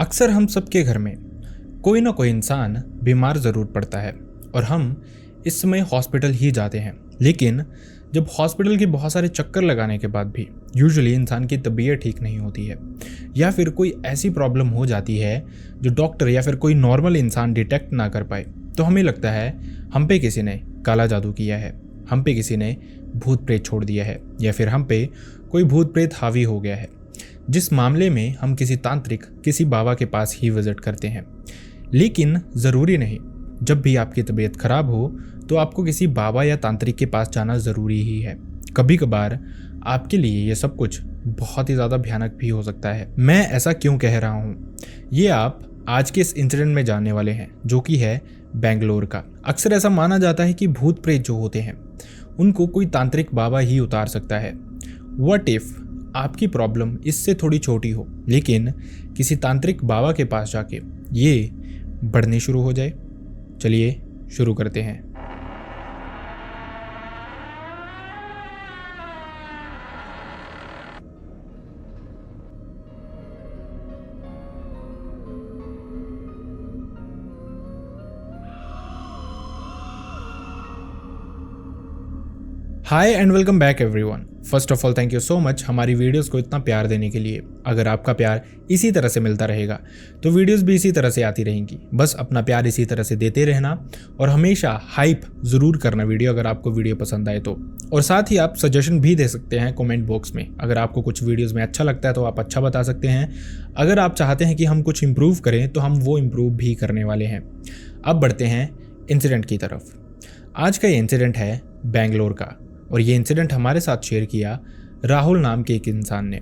अक्सर हम सबके घर में कोई ना कोई इंसान बीमार ज़रूर पड़ता है और हम इस समय हॉस्पिटल ही जाते हैं। लेकिन जब हॉस्पिटल के बहुत सारे चक्कर लगाने के बाद भी यूजुअली इंसान की तबीयत ठीक नहीं होती है या फिर कोई ऐसी प्रॉब्लम हो जाती है जो डॉक्टर या फिर कोई नॉर्मल इंसान डिटेक्ट ना कर पाए, तो हमें लगता है हम पे किसी ने काला जादू किया है, हम पे किसी ने भूत प्रेत छोड़ दिया है या फिर हम पे कोई भूत प्रेत हावी हो गया है। जिस मामले में हम किसी तांत्रिक, किसी बाबा के पास ही विजिट करते हैं। लेकिन ज़रूरी नहीं, जब भी आपकी तबीयत खराब हो तो आपको किसी बाबा या तांत्रिक के पास जाना ज़रूरी ही है। कभी कभार आपके लिए ये सब कुछ बहुत ही ज़्यादा भयानक भी हो सकता है। मैं ऐसा क्यों कह रहा हूँ, ये आप आज के इस इंसिडेंट में जानने वाले हैं, जो कि है बेंगलोर का। अक्सर ऐसा माना जाता है कि भूत प्रेत जो होते हैं उनको कोई तांत्रिक बाबा ही उतार सकता है। व्हाट इफ़ आपकी प्रॉब्लम इससे थोड़ी छोटी हो, लेकिन किसी तांत्रिक बाबा के पास जाके ये बढ़नी शुरू हो जाए। चलिए शुरू करते हैं। Hi and welcome back everyone. First of all thank you so much हमारी वीडियोस को इतना प्यार देने के लिए। अगर आपका प्यार इसी तरह से मिलता रहेगा तो वीडियोस भी इसी तरह से आती रहेंगी। बस अपना प्यार इसी तरह से देते रहना और हमेशा हाइप ज़रूर करना वीडियो, अगर आपको वीडियो पसंद आए तो। और साथ ही आप सजेशन भी दे सकते हैं कमेंट बॉक्स में। अगर आपको कुछ वीडियोज़ में अच्छा लगता है तो आप अच्छा बता सकते हैं। अगर आप चाहते हैं कि हम कुछ इम्प्रूव करें तो हम वो इम्प्रूव भी करने वाले हैं। अब बढ़ते हैं इंसिडेंट की तरफ। आज का ये इंसिडेंट है बेंगलोर का और ये इंसिडेंट हमारे साथ शेयर किया राहुल नाम के एक इंसान ने।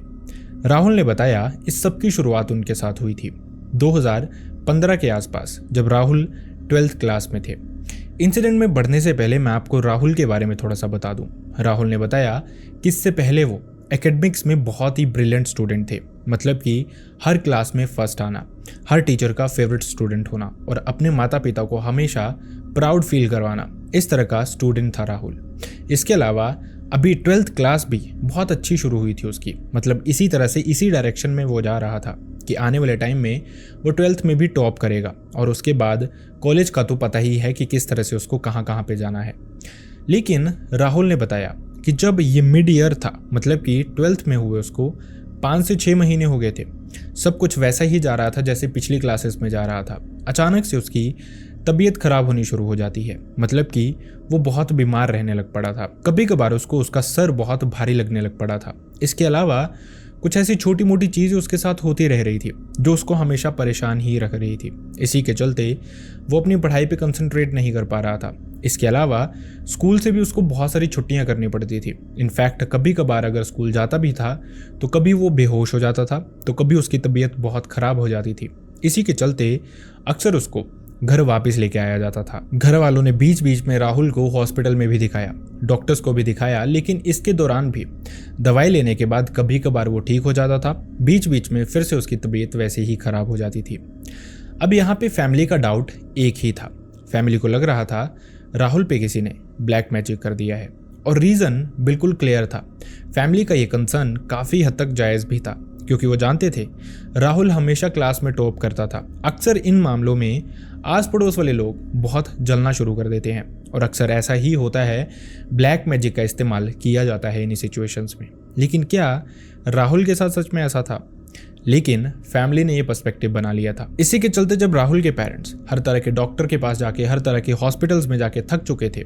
राहुल ने बताया इस सब की शुरुआत उनके साथ हुई थी 2015 के आसपास, जब राहुल 12th क्लास में थे। इंसिडेंट में बढ़ने से पहले मैं आपको राहुल के बारे में थोड़ा सा बता दूं। राहुल ने बताया कि इससे पहले वो एकेडमिक्स में बहुत ही ब्रिलियंट स्टूडेंट थे, मतलब कि हर क्लास में फर्स्ट आना, हर टीचर का फेवरेट स्टूडेंट होना और अपने माता पिता को हमेशा प्राउड फील करवाना, इस तरह का स्टूडेंट था राहुल। इसके अलावा अभी 12th क्लास भी बहुत अच्छी शुरू हुई थी उसकी, मतलब इसी तरह से इसी डायरेक्शन में वो जा रहा था कि आने वाले टाइम में वो 12th में भी टॉप करेगा और उसके बाद कॉलेज का तो पता ही है कि किस तरह से उसको कहाँ कहाँ पे जाना है। लेकिन राहुल ने बताया कि जब ये मिड ईयर था, मतलब कि 12th में हुए उसको 5 से 6 महीने हो गए थे, सब कुछ वैसा ही जा रहा था जैसे पिछली क्लासेस में जा रहा था। अचानक से उसकी तबीयत खराब होनी शुरू हो जाती है, मतलब कि वो बहुत बीमार रहने लग पड़ा था। कभी कभार उसको उसका सर बहुत भारी लगने लग पड़ा था। इसके अलावा कुछ ऐसी छोटी मोटी चीज़ें उसके साथ होती रह रही थी जो उसको हमेशा परेशान ही रख रही थी। इसी के चलते वो अपनी पढ़ाई पे कंसंट्रेट नहीं कर पा रहा था। इसके अलावा स्कूल से भी उसको बहुत सारी छुट्टियां करनी पड़ती थी। इनफैक्ट कभी कभार अगर स्कूल जाता भी था तो कभी वो बेहोश हो जाता था, तो कभी उसकी तबीयत बहुत ख़राब हो जाती थी। इसी के चलते अक्सर उसको घर वापस लेके आया जाता था। घर वालों ने बीच बीच में राहुल को हॉस्पिटल में भी दिखाया, डॉक्टर्स को भी दिखाया, लेकिन इसके दौरान भी दवाई लेने के बाद कभी कभार वो ठीक हो जाता था, बीच बीच में फिर से उसकी तबीयत वैसे ही खराब हो जाती थी। अब यहाँ पे फैमिली का डाउट एक ही था। फैमिली को लग रहा था राहुल पे किसी ने ब्लैक मैजिक कर दिया है और रीज़न बिल्कुल क्लियर था। फैमिली का ये कंसर्न काफ़ी हद तक जायज़ भी था, क्योंकि वो जानते थे राहुल हमेशा क्लास में टॉप करता था। अक्सर इन मामलों में आस पड़ोस वाले लोग बहुत जलना शुरू कर देते हैं और अक्सर ऐसा ही होता है, ब्लैक मैजिक का इस्तेमाल किया जाता है इन सिचुएशंस में। लेकिन क्या राहुल के साथ सच में ऐसा था? लेकिन फैमिली ने ये पर्सपेक्टिव बना लिया था। इसी के चलते जब राहुल के पेरेंट्स हर तरह के डॉक्टर के पास जाके, हर तरह के हॉस्पिटल्स में जाके थक चुके थे,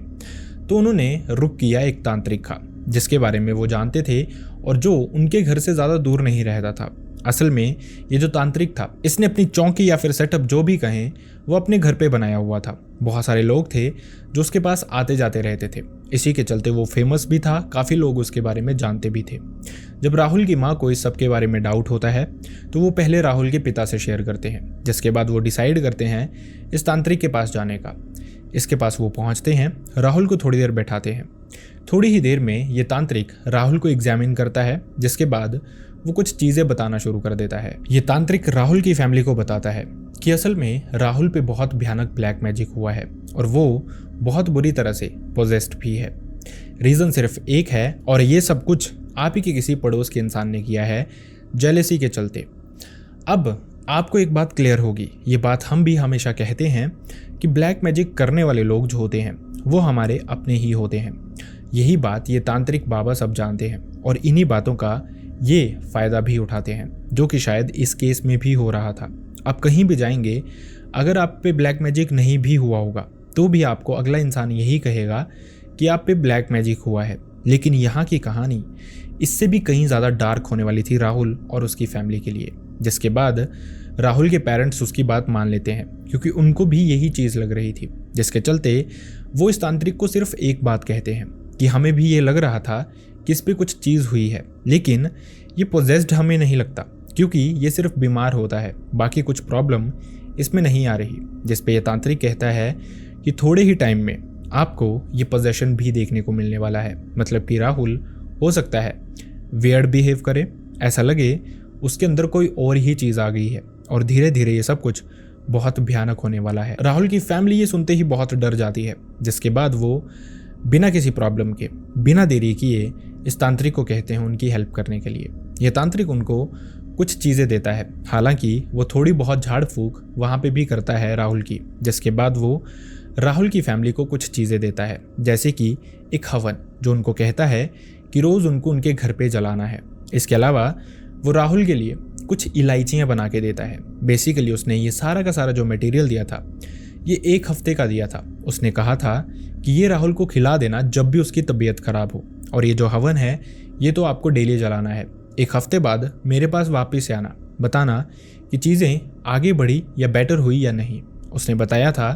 तो उन्होंने रुख किया एक तांत्रिक का, जिसके बारे में वो जानते थे और जो उनके घर से ज़्यादा दूर नहीं रहता था। असल में ये जो तांत्रिक था, इसने अपनी चौकी या फिर सेटअप जो भी कहें वो अपने घर पे बनाया हुआ था। बहुत सारे लोग थे जो उसके पास आते जाते रहते थे। इसी के चलते वो फेमस भी था, काफ़ी लोग उसके बारे में जानते भी थे। जब राहुल की माँ को इस सब के बारे में डाउट होता है तो वो पहले राहुल के पिता से शेयर करते हैं, जिसके बाद वो डिसाइड करते हैं इस तांत्रिक के पास जाने का। इसके पास वो पहुंचते हैं, राहुल को थोड़ी देर बैठाते हैं। थोड़ी ही देर में ये तांत्रिक राहुल को एग्जामिन करता है, जिसके बाद वो कुछ चीज़ें बताना शुरू कर देता है। ये तांत्रिक राहुल की फैमिली को बताता है कि असल में राहुल पे बहुत भयानक ब्लैक मैजिक हुआ है और वो बहुत बुरी तरह से पोजेस्ड भी है। रीज़न सिर्फ एक है और ये सब कुछ आप ही के किसी पड़ोस के इंसान ने किया है, जेलेसी के चलते। अब आपको एक बात क्लियर होगी, ये बात हम भी हमेशा कहते हैं कि ब्लैक मैजिक करने वाले लोग जो होते हैं वो हमारे अपने ही होते हैं। यही बात ये तांत्रिक बाबा सब जानते हैं और इन्हीं बातों का ये फ़ायदा भी उठाते हैं, जो कि शायद इस केस में भी हो रहा था। आप कहीं भी जाएंगे, अगर आप पे ब्लैक मैजिक नहीं भी हुआ होगा तो भी आपको अगला इंसान यही कहेगा कि आप पे ब्लैक मैजिक हुआ है। लेकिन यहाँ की कहानी इससे भी कहीं ज़्यादा डार्क होने वाली थी राहुल और उसकी फैमिली के लिए, जिसके बाद राहुल के पेरेंट्स उसकी बात मान लेते हैं क्योंकि उनको भी यही चीज़ लग रही थी, जिसके चलते वो इस तांत्रिक को सिर्फ एक बात कहते हैं कि हमें भी ये लग रहा था कि इस पर कुछ चीज़ हुई है, लेकिन ये पोजेस्ड हमें नहीं लगता क्योंकि ये सिर्फ बीमार होता है, बाकी कुछ प्रॉब्लम इसमें नहीं आ रही। जिस पे ये तांत्रिक कहता है कि थोड़े ही टाइम में आपको ये पोजेशन भी देखने को मिलने वाला है। मतलब कि राहुल हो सकता है वियर्ड बिहेव करे, ऐसा लगे उसके अंदर कोई और ही चीज़ आ गई है और धीरे धीरे ये सब कुछ बहुत भयानक होने वाला है। राहुल की फैमिली ये सुनते ही बहुत डर जाती है, जिसके बाद वो बिना किसी प्रॉब्लम के, बिना देरी किए इस तांत्रिक को कहते हैं उनकी हेल्प करने के लिए। यह तांत्रिक उनको कुछ चीज़ें देता है, हालांकि वो थोड़ी बहुत झाड़ फूक वहाँ पे भी करता है राहुल की, जिसके बाद वो राहुल की फैमिली को कुछ चीज़ें देता है, जैसे कि एक हवन जो उनको कहता है कि रोज़ उनको उनके घर पे जलाना है। इसके अलावा वो राहुल के लिए कुछ इलायचियाँ बना के देता है। बेसिकली उसने ये सारा का सारा जो मटेरियल दिया था ये 1 हफ्ते का दिया था। उसने कहा था कि ये राहुल को खिला देना जब भी उसकी तबीयत खराब हो, और ये जो हवन है ये तो आपको डेली जलाना है। 1 हफ्ते बाद मेरे पास वापस आना, बताना कि चीज़ें आगे बढ़ी या बेटर हुई या नहीं। उसने बताया था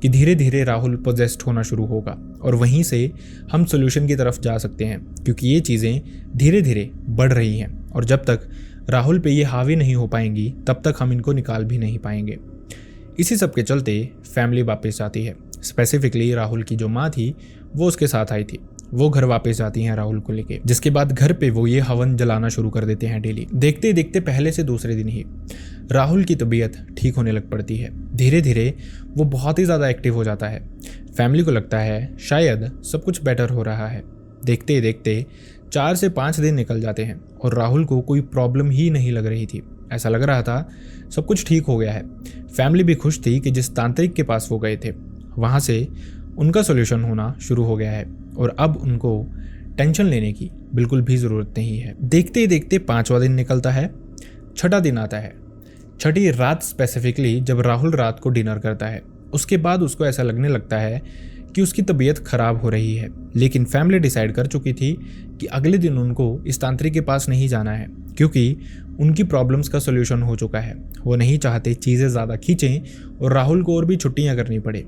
कि धीरे धीरे राहुल पोजेस्ड होना शुरू होगा और वहीं से हम सोल्यूशन की तरफ जा सकते हैं, क्योंकि ये चीज़ें धीरे धीरे बढ़ रही हैं और जब तक राहुल पे ये हावी नहीं हो पाएंगी तब तक हम इनको निकाल भी नहीं पाएंगे। इसी सब के चलते फैमिली वापस आती है। स्पेसिफिकली राहुल की जो माँ थी वो उसके साथ आई थी। वो घर वापस जाती हैं राहुल को लेके, जिसके बाद घर पे वो ये हवन जलाना शुरू कर देते हैं डेली। देखते देखते पहले से दूसरे दिन ही राहुल की तबीयत ठीक होने लग पड़ती है। धीरे धीरे वो बहुत ही ज़्यादा एक्टिव हो जाता है। फैमिली को लगता है शायद सब कुछ बेटर हो रहा है। देखते देखते 4 से 5 दिन निकल जाते हैं और राहुल को कोई प्रॉब्लम ही नहीं लग रही थी। ऐसा लग रहा था सब कुछ ठीक हो गया है। फैमिली भी खुश थी कि जिस तांत्रिक के पास वो गए थे वहाँ से उनका सोल्यूशन होना शुरू हो गया है और अब उनको टेंशन लेने की बिल्कुल भी ज़रूरत नहीं है। देखते ही देखते 5वां दिन निकलता है, 6ठा दिन आता है। 6ठी रात स्पेसिफिकली जब राहुल रात को डिनर करता है, उसके बाद उसको ऐसा लगने लगता है कि उसकी तबीयत ख़राब हो रही है। लेकिन फैमिली डिसाइड कर चुकी थी कि अगले दिन उनको इस तांत्रिक के पास नहीं जाना है, क्योंकि उनकी प्रॉब्लम्स का सोल्यूशन हो चुका है। वो नहीं चाहते चीज़ें ज़्यादा खींचें और राहुल को और भी छुट्टियाँ करनी पड़े।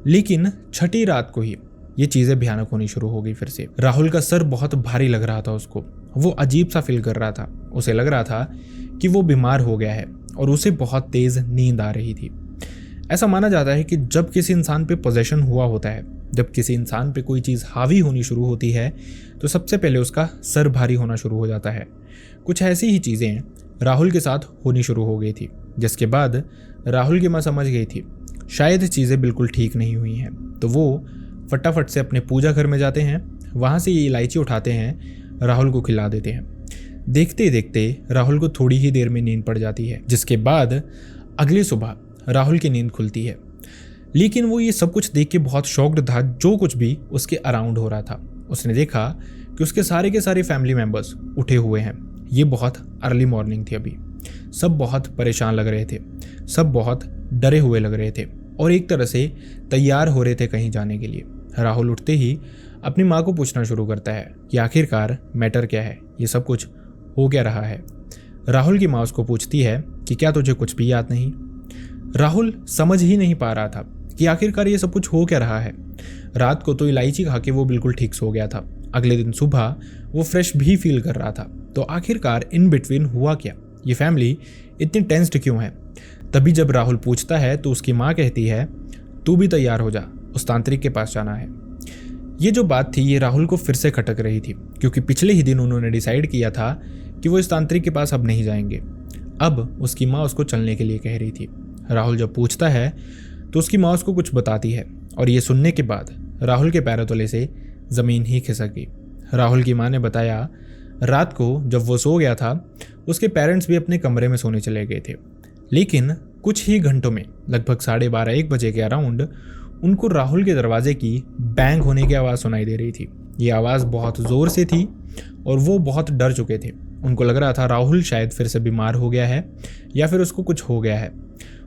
लेकिन 6ठी रात को ही ये चीज़ें भयानक होनी शुरू हो गई फिर से। राहुल का सर बहुत भारी लग रहा था उसको, वो अजीब सा फील कर रहा था। उसे लग रहा था कि वो बीमार हो गया है और उसे बहुत तेज़ नींद आ रही थी। ऐसा माना जाता है कि जब किसी इंसान पे पोजेशन हुआ होता है, जब किसी इंसान पे कोई चीज़ हावी होनी शुरू होती है तो सबसे पहले उसका सर भारी होना शुरू हो जाता है। कुछ ऐसी ही चीज़ें राहुल के साथ होनी शुरू हो गई थी, जिसके बाद राहुल की माँ समझ गई थी शायद चीज़ें बिल्कुल ठीक नहीं हुई हैं। तो वो फटाफट से अपने पूजा घर में जाते हैं, वहाँ से ये इलायची उठाते हैं, राहुल को खिला देते हैं। देखते देखते राहुल को थोड़ी ही देर में नींद पड़ जाती है, जिसके बाद अगली सुबह राहुल की नींद खुलती है। लेकिन वो ये सब कुछ देख के बहुत शॉक्ड था जो कुछ भी उसके अराउंड हो रहा था। उसने देखा कि उसके सारे के सारे फैमिली मेम्बर्स उठे हुए हैं। ये बहुत अर्ली मॉर्निंग थी अभी। सब बहुत परेशान लग रहे थे, सब बहुत डरे हुए लग रहे थे और एक तरह से तैयार हो रहे थे कहीं जाने के लिए। राहुल उठते ही अपनी माँ को पूछना शुरू करता है कि आखिरकार मैटर क्या है, ये सब कुछ हो क्या रहा है। राहुल की माँ उसको पूछती है कि क्या तुझे कुछ भी याद नहीं। राहुल समझ ही नहीं पा रहा था कि आखिरकार ये सब कुछ हो क्या रहा है। रात को तो इलायची खा के वो बिल्कुल ठीक सो गया था, अगले दिन सुबह वो फ्रेश भी फील कर रहा था। तो आखिरकार इन बिटवीन हुआ क्या, ये फैमिली इतनी टेंस्ड क्यों है। तभी जब राहुल पूछता है तो उसकी माँ कहती है तू भी तैयार हो जा, उस तांत्रिक के पास जाना है। ये जो बात थी ये राहुल को फिर से खटक रही थी, क्योंकि पिछले ही दिन उन्होंने डिसाइड किया था कि वो इस तांत्रिक के पास अब नहीं जाएंगे। अब उसकी माँ उसको चलने के लिए कह रही थी। राहुल जब पूछता है तो उसकी माँ उसको कुछ बताती है और ये सुनने के बाद राहुल के पैरों तले से ज़मीन ही खिसक गई। राहुल की माँ ने बताया रात को जब वो सो गया था उसके पेरेंट्स भी अपने कमरे में सोने चले गए थे। लेकिन कुछ ही घंटों में लगभग 12:30-1 बजे के अराउंड उनको राहुल के दरवाजे की बैंग होने की आवाज़ सुनाई दे रही थी। ये आवाज़ बहुत ज़ोर से थी और वो बहुत डर चुके थे। उनको लग रहा था राहुल शायद फिर से बीमार हो गया है या फिर उसको कुछ हो गया है।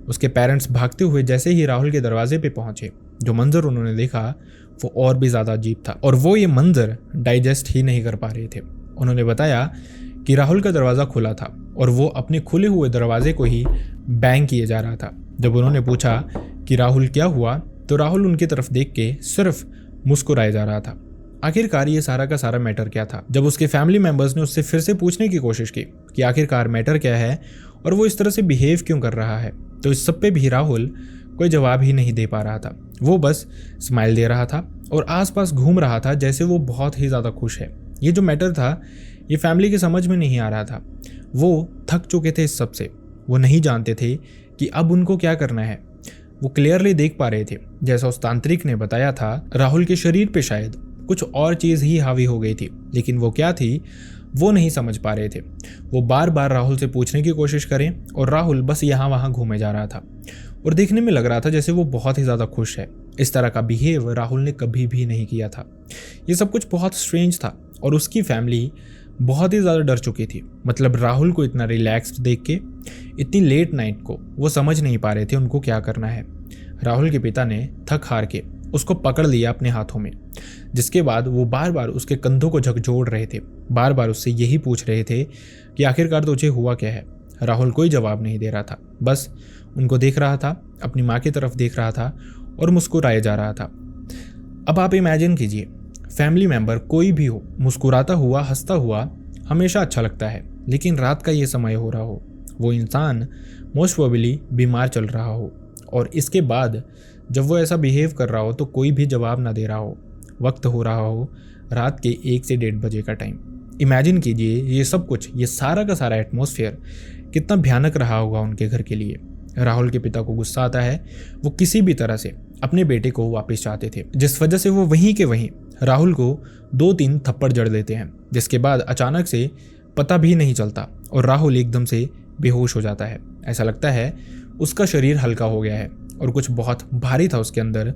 उसके पेरेंट्स भागते हुए जैसे ही राहुल के दरवाजे पे पहुंचे, जो मंजर उन्होंने देखा वो और भी ज़्यादा अजीब था और वो ये मंजर डाइजेस्ट ही नहीं कर पा रहे थे। उन्होंने बताया कि राहुल का दरवाज़ा खुला था और वो अपने खुले हुए दरवाजे को ही बैंग किए जा रहा था। जब उन्होंने पूछा कि राहुल क्या हुआ, तो राहुल उनकी तरफ देख के सिर्फ मुस्कुराए जा रहा था। आखिरकार ये सारा का सारा मैटर क्या था? जब उसके फैमिली मेंबर्स ने उससे फिर से पूछने की कोशिश की कि आखिरकार मैटर क्या है और वो इस तरह से बिहेव क्यों कर रहा है, तो इस सब पे भी राहुल कोई जवाब ही नहीं दे पा रहा था। वो बस स्माइल दे रहा था और आसपास घूम रहा था जैसे वो बहुत ही ज़्यादा खुश है। ये जो मैटर था ये फैमिली के समझ में नहीं आ रहा था। वो थक चुके थे इस सब से। वो नहीं जानते थे कि अब उनको क्या करना है। वो क्लियरली देख पा रहे थे, जैसा उस तांत्रिक ने बताया था, राहुल के शरीर पे शायद कुछ और चीज़ ही हावी हो गई थी, लेकिन वो क्या थी वो नहीं समझ पा रहे थे। वो बार बार राहुल से पूछने की कोशिश करें और राहुल बस यहाँ वहाँ घूमे जा रहा था और देखने में लग रहा था जैसे वो बहुत ही ज़्यादा खुश है। इस तरह का बिहेव राहुल ने कभी भी नहीं किया था। ये सब कुछ बहुत स्ट्रेंज था और उसकी फैमिली बहुत ही ज़्यादा डर चुकी थी। मतलब राहुल को इतना रिलैक्स्ड देख के इतनी लेट नाइट को वो समझ नहीं पा रहे थे उनको क्या करना है। राहुल के पिता ने थक हार के उसको पकड़ लिया अपने हाथों में, जिसके बाद वो बार बार उसके कंधों को झकझोर रहे थे, बार बार उससे यही पूछ रहे थे कि आखिरकार तुझे हुआ क्या है। राहुल कोई जवाब नहीं दे रहा था, बस उनको देख रहा था, अपनी माँ की तरफ देख रहा था और मुस्कुराए जा रहा था। अब आप इमेजिन कीजिए, फैमिली मेम्बर कोई भी हो, मुस्कुराता हुआ हंसता हुआ हमेशा अच्छा लगता है, लेकिन रात का ये समय हो रहा हो, वो इंसान मोस्ट प्रोबेबली बीमार चल रहा हो और इसके बाद जब वो ऐसा बिहेव कर रहा हो तो कोई भी जवाब ना दे रहा हो। वक्त हो रहा हो रात के 1 से 1:30 बजे का टाइम। इमेजिन कीजिए ये सब कुछ, ये सारा का सारा एटमॉस्फेयर कितना भयानक रहा होगा उनके घर के लिए। राहुल के पिता को गुस्सा आता है। वो किसी भी तरह से अपने बेटे को वापस चाहते थे, जिस वजह से वो वहीं के वहीं राहुल को 2-3 थप्पड़ जड़ देते हैं, जिसके बाद अचानक से पता भी नहीं चलता और राहुल एकदम से बेहोश हो जाता है। ऐसा लगता है उसका शरीर हल्का हो गया है और कुछ बहुत भारी था उसके अंदर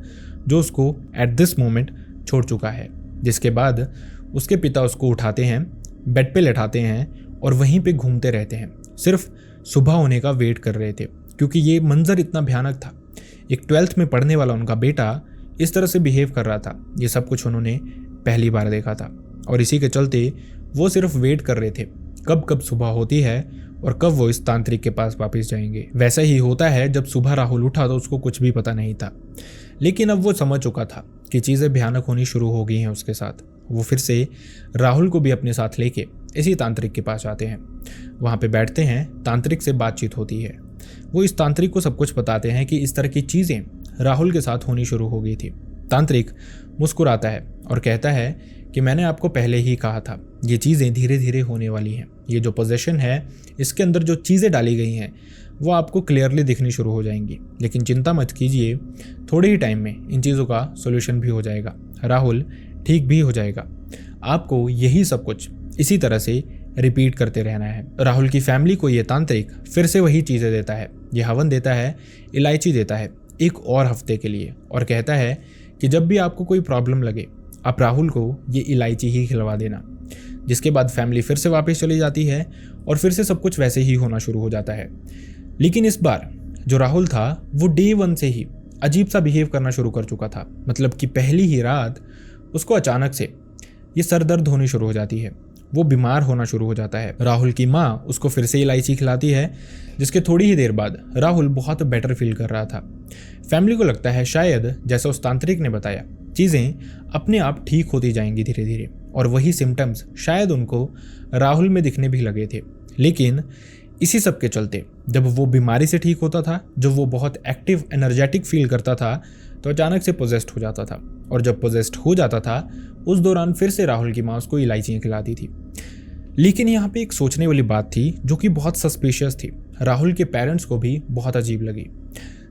जो उसको एट दिस मोमेंट छोड़ चुका है। जिसके बाद उसके पिता उसको उठाते हैं, बेड पे लेटाते हैं और वहीं पे घूमते रहते हैं। सिर्फ सुबह होने का वेट कर रहे थे, क्योंकि ये मंजर इतना भयानक था। एक 12th में पढ़ने वाला उनका बेटा इस तरह से बिहेव कर रहा था, ये सब कुछ उन्होंने पहली बार देखा था और इसी के चलते वो सिर्फ वेट कर रहे थे कब कब सुबह होती है और कब वो इस तांत्रिक के पास वापस जाएंगे। वैसा ही होता है, जब सुबह राहुल उठा तो उसको कुछ भी पता नहीं था, लेकिन अब वो समझ चुका था कि चीज़ें भयानक होनी शुरू हो गई हैं उसके साथ। वो फिर से राहुल को भी अपने साथ लेके इसी तांत्रिक के पास आते हैं। वहाँ पे बैठते हैं, तांत्रिक से बातचीत होती है। वो इस तांत्रिक को सब कुछ बताते हैं कि इस तरह की चीज़ें राहुल के साथ होनी शुरू हो गई थी। तांत्रिक मुस्कुराता है और कहता है कि मैंने आपको पहले ही कहा था, ये चीज़ें धीरे धीरे होने वाली हैं। ये जो पोजेशन है, इसके अंदर जो चीज़ें डाली गई हैं वो आपको क्लियरली दिखनी शुरू हो जाएंगी, लेकिन चिंता मत कीजिए, थोड़े ही टाइम में इन चीज़ों का सोल्यूशन भी हो जाएगा। राहुल ठीक भी हो जाएगा। आपको यही सब कुछ इसी तरह से रिपीट करते रहना है। राहुल की फैमिली को ये तांत्रिक फिर से वही चीज़ें देता है। ये हवन देता है, इलायची देता है एक और हफ्ते के लिए और कहता है कि जब भी आपको कोई प्रॉब्लम लगे आप राहुल को ये इलायची ही खिलवा देना। जिसके बाद फैमिली फिर से वापस चली जाती है और फिर से सब कुछ वैसे ही होना शुरू हो जाता है। लेकिन इस बार जो राहुल था वो डे 1 से ही अजीब सा बिहेव करना शुरू कर चुका था। मतलब कि पहली ही रात उसको अचानक से ये सर दर्द होनी शुरू हो जाती है, वो बीमार होना शुरू हो जाता है। राहुल की माँ उसको फिर से इलायची खिलाती है, जिसके थोड़ी ही देर बाद राहुल बहुत बेटर फील कर रहा था। फैमिली को लगता है शायद जैसा उस तांत्रिक ने बताया, चीज़ें अपने आप ठीक होती जाएंगी धीरे धीरे, और वही सिम्टम्स शायद उनको राहुल में दिखने भी लगे थे। लेकिन इसी सब के चलते जब वो बीमारी से ठीक होता था, जब वो बहुत एक्टिव एनर्जेटिक फील करता था, तो अचानक से पोजेस्ड हो जाता था। और जब पोजेस्ड हो जाता था उस दौरान फिर से राहुल की माँ उसको इलायचियाँ खिलाती थी। लेकिन यहाँ पे एक सोचने वाली बात थी जो कि बहुत सस्पिशियस थी, राहुल के पेरेंट्स को भी बहुत अजीब लगी।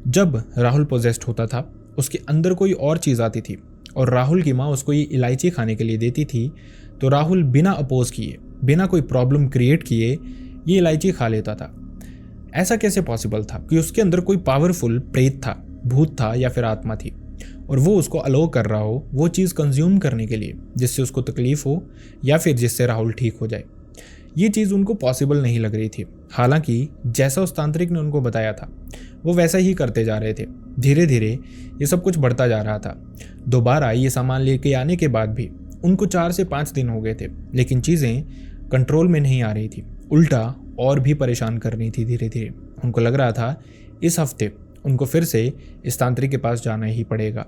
जब राहुल पोजेस्ड होता था उसके अंदर कोई और चीज़ आती थी और राहुल की माँ उसको ये इलायची खाने के लिए देती थी, तो राहुल बिना अपोज किए, बिना कोई प्रॉब्लम क्रिएट किए ये इलायची खा लेता था। ऐसा कैसे पॉसिबल था कि उसके अंदर कोई पावरफुल प्रेत था, भूत था या फिर आत्मा थी, और वो उसको अलो कर रहा हो वो चीज़ कंज्यूम करने के लिए जिससे उसको तकलीफ हो या फिर जिससे राहुल ठीक हो जाए। ये चीज़ उनको पॉसिबल नहीं लग रही थी। हालांकि जैसा उस तांत्रिक ने उनको बताया था वो वैसा ही करते जा रहे थे। धीरे धीरे ये सब कुछ बढ़ता जा रहा था। दोबारा ये सामान लेके आने के बाद भी उनको 4 से 5 दिन हो गए थे, लेकिन चीज़ें कंट्रोल में नहीं आ रही थी, उल्टा और भी परेशान कर रही थी। धीरे धीरे उनको लग रहा था इस हफ्ते उनको फिर से इस तांत्रिक के पास जाना ही पड़ेगा।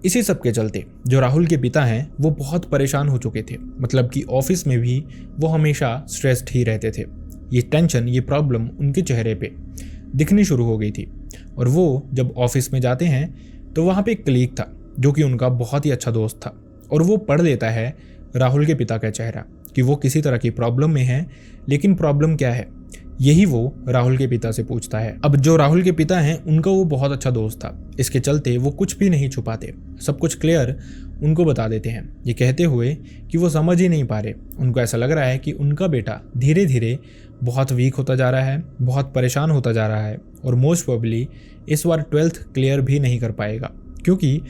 इसी सब के चलते जो राहुल के पिता हैं वो बहुत परेशान हो चुके थे। मतलब कि ऑफिस में भी वो हमेशा स्ट्रेस्ड ही रहते थे। ये टेंशन, ये प्रॉब्लम उनके चेहरे पे दिखनी शुरू हो गई थी। और वो जब ऑफिस में जाते हैं तो वहाँ पे एक कलीग था जो कि उनका बहुत ही अच्छा दोस्त था, और वो पढ़ लेता है राहुल के पिता का चेहरा कि वो किसी तरह की प्रॉब्लम में है। लेकिन प्रॉब्लम क्या है यही वो राहुल के पिता से पूछता है। अब जो राहुल के पिता हैं उनका वो बहुत अच्छा दोस्त था, इसके चलते वो कुछ भी नहीं छुपाते, सब कुछ क्लियर उनको बता देते हैं। ये कहते हुए कि वो समझ ही नहीं पा रहे, उनको ऐसा लग रहा है कि उनका बेटा धीरे धीरे बहुत वीक होता जा रहा है, बहुत परेशान होता जा रहा है, और मोस्ट प्रोबेबली इस बार 12th क्लियर भी नहीं कर पाएगा क्योंकि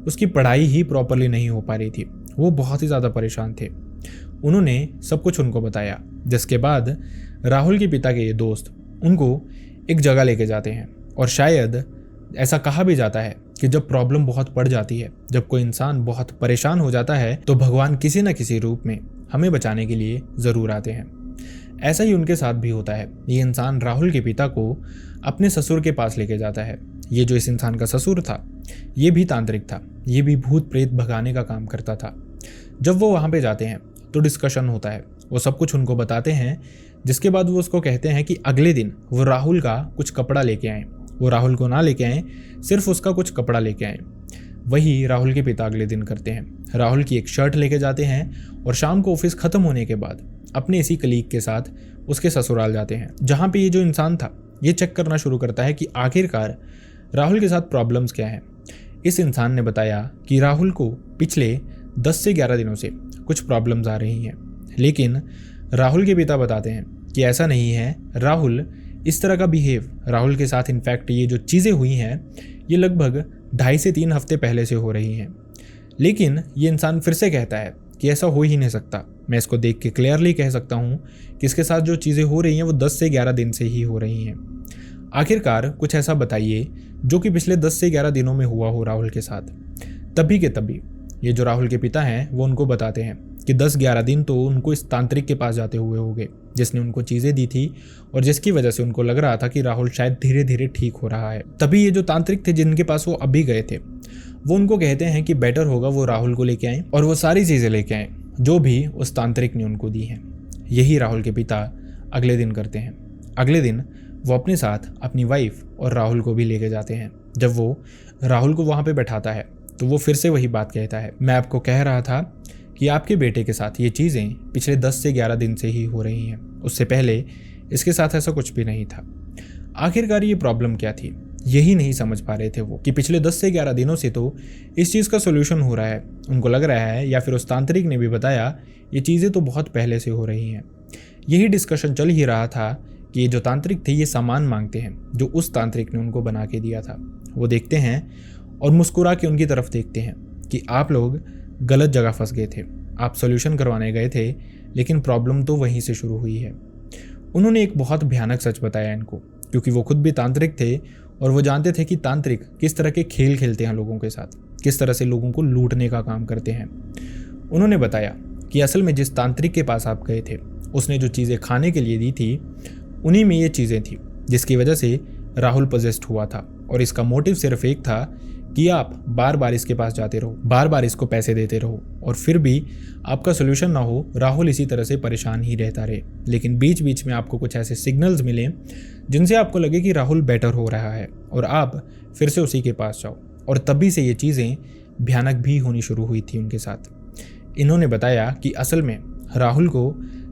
उसकी पढ़ाई ही प्रॉपरली नहीं हो पा रही थी। वो बहुत ही ज़्यादा परेशान थे। उन्होंने सब कुछ उनको बताया, जिसके बाद राहुल के पिता के ये दोस्त उनको एक जगह लेके जाते हैं। और शायद ऐसा कहा भी जाता है कि जब प्रॉब्लम बहुत बढ़ जाती है, जब कोई इंसान बहुत परेशान हो जाता है, तो भगवान किसी न किसी रूप में हमें बचाने के लिए ज़रूर आते हैं। ऐसा ही उनके साथ भी होता है। ये इंसान राहुल के पिता को अपने ससुर के पास लेके जाता है। ये जो इस इंसान का ससुर था ये भी तांत्रिक था, ये भी भूत प्रेत भगाने का काम करता था। जब वो वहाँ पे जाते हैं तो डिस्कशन होता है, वो सब कुछ उनको बताते हैं, जिसके बाद वो उसको कहते हैं कि अगले दिन वो राहुल का कुछ कपड़ा लेके आए। वो राहुल को ना लेके आए, सिर्फ उसका कुछ कपड़ा लेके आए। वही राहुल के पिता अगले दिन करते हैं। राहुल की एक शर्ट लेके जाते हैं और शाम को ऑफिस ख़त्म होने के बाद अपने इसी कलीग के साथ उसके ससुराल जाते हैं, जहाँ पे ये जो इंसान था ये चेक करना शुरू करता है कि आखिरकार राहुल के साथ प्रॉब्लम्स क्या हैं। इस इंसान ने बताया कि राहुल को पिछले 10 से 11 दिनों से कुछ प्रॉब्लम्स आ रही हैं, लेकिन राहुल के पिता बताते हैं कि ऐसा नहीं है। राहुल इस तरह का बिहेव राहुल के साथ, इनफैक्ट ये जो चीज़ें हुई हैं ये लगभग 2.5 से 3 हफ्ते पहले से हो रही हैं। लेकिन ये इंसान फिर से कहता है कि ऐसा हो ही नहीं सकता। मैं इसको देख के क्लियरली कह सकता हूँ कि इसके साथ जो चीज़ें हो रही हैं वो 10 से 11 दिन से ही हो रही हैं। आखिरकार कुछ ऐसा बताइए जो कि पिछले 10 से 11 दिनों में हुआ हो राहुल के साथ। तभी के तभी ये जो राहुल के पिता हैं वो उनको बताते हैं कि 10-11 दिन तो उनको इस तांत्रिक के पास जाते हुए हो गए, जिसने उनको चीज़ें दी थी और जिसकी वजह से उनको लग रहा था कि राहुल शायद धीरे धीरे ठीक हो रहा है। तभी ये जो तांत्रिक थे जिनके पास वो अभी गए थे वो उनको कहते हैं कि बेटर होगा वो राहुल को लेके आएँ और वो सारी चीज़ें लेके आएँ जो भी उस तांत्रिक ने उनको दी हैं। यही राहुल के पिता अगले दिन करते हैं। अगले दिन वो अपने साथ अपनी वाइफ और राहुल को भी लेके जाते हैं। जब वो राहुल को वहाँ पे बैठाता है तो वो फिर से वही बात कहता है, मैं आपको कह रहा था कि आपके बेटे के साथ ये चीज़ें पिछले 10 से 11 दिन से ही हो रही हैं, उससे पहले इसके साथ ऐसा कुछ भी नहीं था। आखिरकार ये प्रॉब्लम क्या थी यही नहीं समझ पा रहे थे वो, कि पिछले 10 से 11 दिनों से तो इस चीज़ का सोल्यूशन हो रहा है। उनको लग रहा है, या फिर उस तांत्रिक ने भी बताया, ये चीज़ें तो बहुत पहले से हो रही हैं। यही डिस्कशन चल ही रहा था कि ये जो तांत्रिक थे ये सामान मांगते हैं जो उस तांत्रिक ने उनको बना के दिया था। वो देखते हैं और मुस्कुरा के उनकी तरफ देखते हैं कि आप लोग गलत जगह फंस गए थे, आप सोल्यूशन करवाने गए थे लेकिन प्रॉब्लम तो वहीं से शुरू हुई है। उन्होंने एक बहुत भयानक सच बताया इनको, क्योंकि वो खुद भी तांत्रिक थे और वो जानते थे कि तांत्रिक किस तरह के खेल खेलते हैं लोगों के साथ, किस तरह से लोगों को लूटने का काम करते हैं। उन्होंने बताया कि असल में जिस तांत्रिक के पास आप गए थे उसने जो चीज़ें खाने के लिए दी थी उन्हीं में ये चीज़ें थी, जिसकी वजह से राहुल पजेस्ड हुआ था। और इसका मोटिव सिर्फ एक था कि आप बार बार इसके पास जाते रहो, बार बार इसको पैसे देते रहो और फिर भी आपका सोल्यूशन ना हो, राहुल इसी तरह से परेशान ही रहता रहे। लेकिन बीच बीच में आपको कुछ ऐसे सिग्नल्स मिले जिनसे आपको लगे कि राहुल बेटर हो रहा है और आप फिर से उसी के पास जाओ। और तभी से ये चीज़ें भयानक भी होनी शुरू हुई थी उनके साथ। इन्होंने बताया कि असल में राहुल को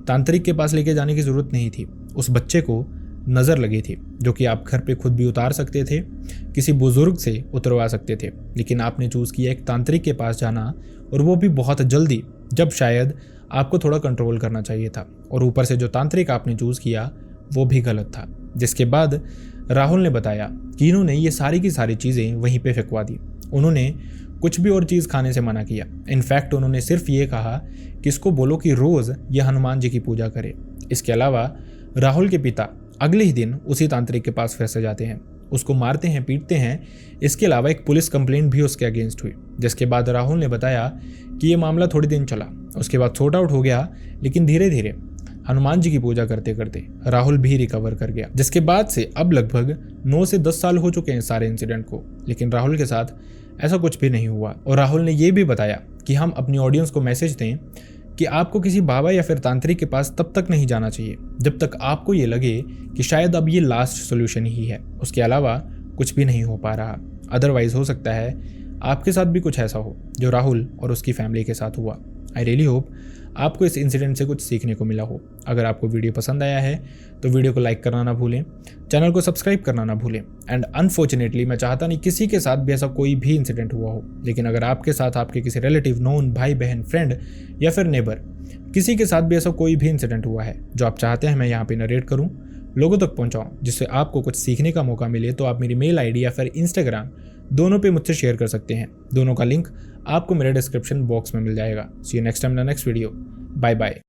तांत्रिक के पास लेके जाने की ज़रूरत नहीं थी, उस बच्चे को नज़र लगी थी जो कि आप घर पे खुद भी उतार सकते थे, किसी बुजुर्ग से उतरवा सकते थे, लेकिन आपने चूज़ किया एक तांत्रिक के पास जाना, और वो भी बहुत जल्दी, जब शायद आपको थोड़ा कंट्रोल करना चाहिए था। और ऊपर से जो तांत्रिक आपने चूज़ किया वो भी गलत था। जिसके बाद राहुल ने बताया कि इन्होंने ये सारी की सारी चीज़ें वहीं पे फेंकवा दी। उन्होंने कुछ भी और चीज़ खाने से मना किया। इनफैक्ट उन्होंने सिर्फ ये कहा कि इसको बोलो कि रोज़ ये हनुमान जी की पूजा करे। इसके अलावा राहुल के पिता अगले ही दिन उसी तांत्रिक के पास फिर से जाते हैं, उसको मारते हैं, पीटते हैं। इसके अलावा एक पुलिस कंप्लेंट भी उसके अगेंस्ट हुई। जिसके बाद राहुल ने बताया कि ये मामला थोड़ी दिन चला, उसके बाद सॉर्ट आउट हो गया, लेकिन धीरे धीरे हनुमान जी की पूजा करते करते राहुल भी रिकवर कर गया। जिसके बाद से अब लगभग 9 से 10 साल हो चुके हैं सारे इंसिडेंट को, लेकिन राहुल के साथ ऐसा कुछ भी नहीं हुआ। और राहुल ने यह भी बताया कि हम अपनी ऑडियंस को मैसेज दें कि आपको किसी बाबा या फिर तांत्रिक के पास तब तक नहीं जाना चाहिए जब तक आपको ये लगे कि शायद अब ये लास्ट सोल्यूशन ही है, उसके अलावा कुछ भी नहीं हो पा रहा। अदरवाइज हो सकता है आपके साथ भी कुछ ऐसा हो जो राहुल और उसकी फैमिली के साथ हुआ। आई रियली होप आपको इस इंसिडेंट से कुछ सीखने को मिला हो। अगर आपको वीडियो पसंद आया है तो वीडियो को लाइक करना ना भूलें, चैनल को सब्सक्राइब करना ना भूलें। एंड अनफॉर्चुनेटली मैं चाहता नहीं किसी के साथ भी ऐसा कोई भी इंसिडेंट हुआ हो, लेकिन अगर आपके साथ आपके किसी रिलेटिव, नोन, भाई बहन, फ्रेंड या फिर नेबर किसी के साथ भी ऐसा कोई भी इंसिडेंट हुआ है जो आप चाहते हैं मैं यहाँ पे नरेट करूँ, लोगों तक पहुँचाऊँ, जिससे आपको कुछ सीखने का मौका मिले, तो आप मेरी मेल आईडी या फिर इंस्टाग्राम दोनों पे मुझसे शेयर कर सकते हैं। दोनों का लिंक आपको मेरे डिस्क्रिप्शन बॉक्स में मिल जाएगा। See you next time in the next video. Bye bye.